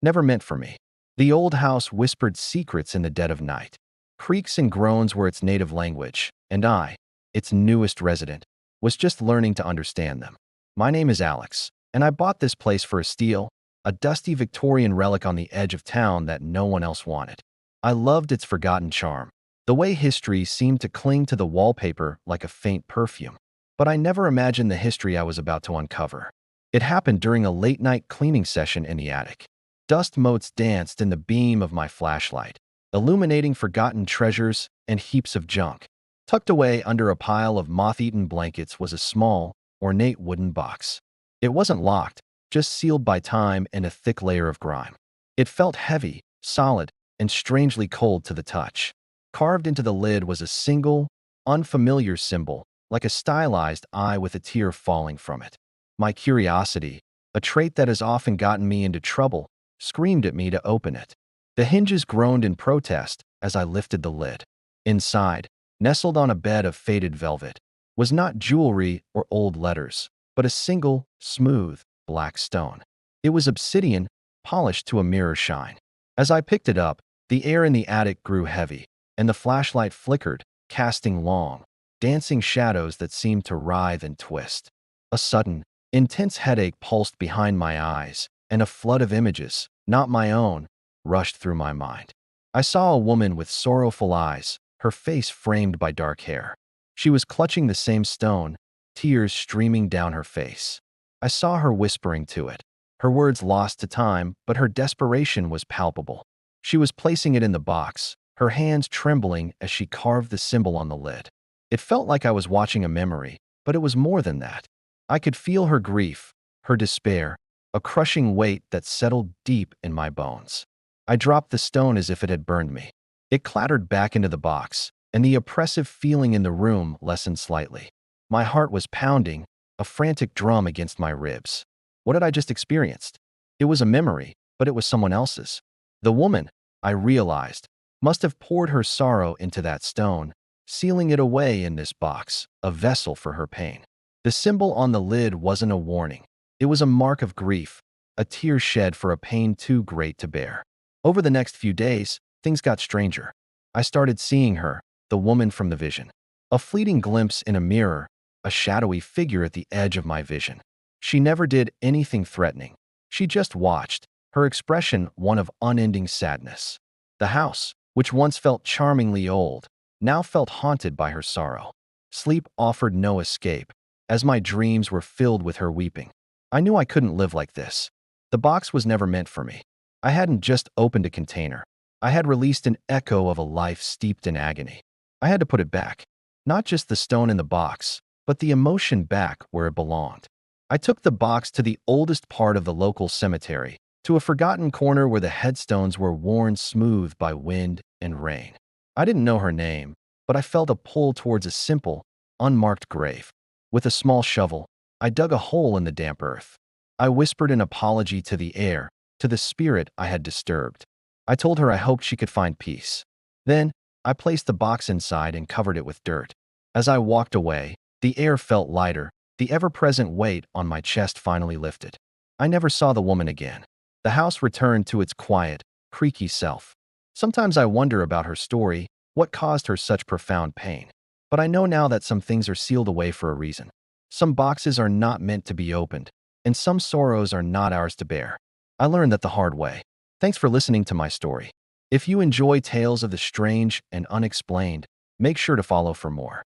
never meant for me. The old house whispered secrets in the dead of night. Creaks and groans were its native language, and I, its newest resident, was just learning to understand them. My name is Alex, and I bought this place for a steal, a dusty Victorian relic on the edge of town that no one else wanted. I loved its forgotten charm, the way history seemed to cling to the wallpaper like a faint perfume. But I never imagined the history I was about to uncover. It happened during a late-night cleaning session in the attic. Dust motes danced in the beam of my flashlight, illuminating forgotten treasures and heaps of junk. Tucked away under a pile of moth-eaten blankets was a small, ornate wooden box. It wasn't locked, just sealed by time and a thick layer of grime. It felt heavy, solid, and strangely cold to the touch. Carved into the lid was a single, unfamiliar symbol, like a stylized eye with a tear falling from it. My curiosity, a trait that has often gotten me into trouble, screamed at me to open it. The hinges groaned in protest as I lifted the lid. Inside, nestled on a bed of faded velvet, was not jewelry or old letters, but a single, smooth, black stone. It was obsidian, polished to a mirror shine. As I picked it up, the air in the attic grew heavy, and the flashlight flickered, casting long, dancing shadows that seemed to writhe and twist. A sudden, intense headache pulsed behind my eyes, and a flood of images, not my own, rushed through my mind. I saw a woman with sorrowful eyes, her face framed by dark hair. She was clutching the same stone, tears streaming down her face. I saw her whispering to it, her words lost to time, but her desperation was palpable. She was placing it in the box, her hands trembling as she carved the symbol on the lid. It felt like I was watching a memory, but it was more than that. I could feel her grief, her despair, a crushing weight that settled deep in my bones. I dropped the stone as if it had burned me. It clattered back into the box, and the oppressive feeling in the room lessened slightly. My heart was pounding, a frantic drum against my ribs. What had I just experienced? It was a memory, but it was someone else's. The woman, I realized, must have poured her sorrow into that stone, sealing it away in this box, a vessel for her pain. The symbol on the lid wasn't a warning. It was a mark of grief, a tear shed for a pain too great to bear. Over the next few days, things got stranger. I started seeing her, the woman from the vision. A fleeting glimpse in a mirror, a shadowy figure at the edge of my vision. She never did anything threatening. She just watched, her expression one of unending sadness. The house, which once felt charmingly old, now felt haunted by her sorrow. Sleep offered no escape, as my dreams were filled with her weeping. I knew I couldn't live like this. The box was never meant for me. I hadn't just opened a container. I had released an echo of a life steeped in agony. I had to put it back. Not just the stone in the box, but the emotion back where it belonged. I took the box to the oldest part of the local cemetery, to a forgotten corner where the headstones were worn smooth by wind and rain. I didn't know her name, but I felt a pull towards a simple, unmarked grave. With a small shovel, I dug a hole in the damp earth. I whispered an apology to the air, to the spirit I had disturbed. I told her I hoped she could find peace. Then, I placed the box inside and covered it with dirt. As I walked away, the air felt lighter, the ever-present weight on my chest finally lifted. I never saw the woman again. The house returned to its quiet, creaky self. Sometimes I wonder about her story, what caused her such profound pain. But I know now that some things are sealed away for a reason. Some boxes are not meant to be opened, and some sorrows are not ours to bear. I learned that the hard way. Thanks for listening to my story. If you enjoy tales of the strange and unexplained, make sure to follow for more.